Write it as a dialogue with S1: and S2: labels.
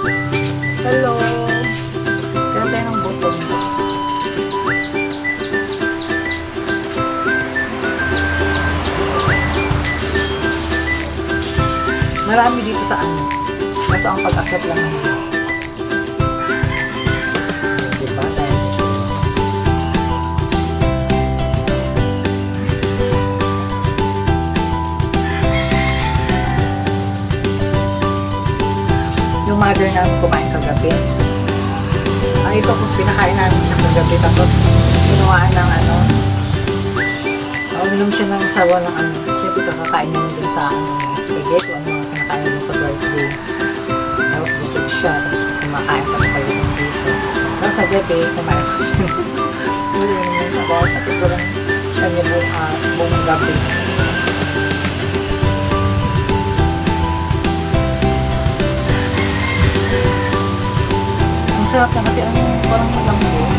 S1: Hello! Kaya tayo ng button box. Marami dito sa ano. Kaso ang pag-akit lang na. Diba? Tayo. Yung mother namin kumain kagabi. Ito kung pinakain namin siya kagabi. Tapos, kinuhaan ng ano. Uminom siya ng sawa ng ano. Siyempre, kakakain niya dun sa spaghetti. Ano mga kinakain niya sa birthday. Tapos, busog siya. Tapos, kumakain pa siya kayo dito. Tapos, sa gabi, kumain pa siya. Uminom niya sa bawa. Sa tiguran siya niya buong gabi. Ang sarap na kasi ang parang malambot.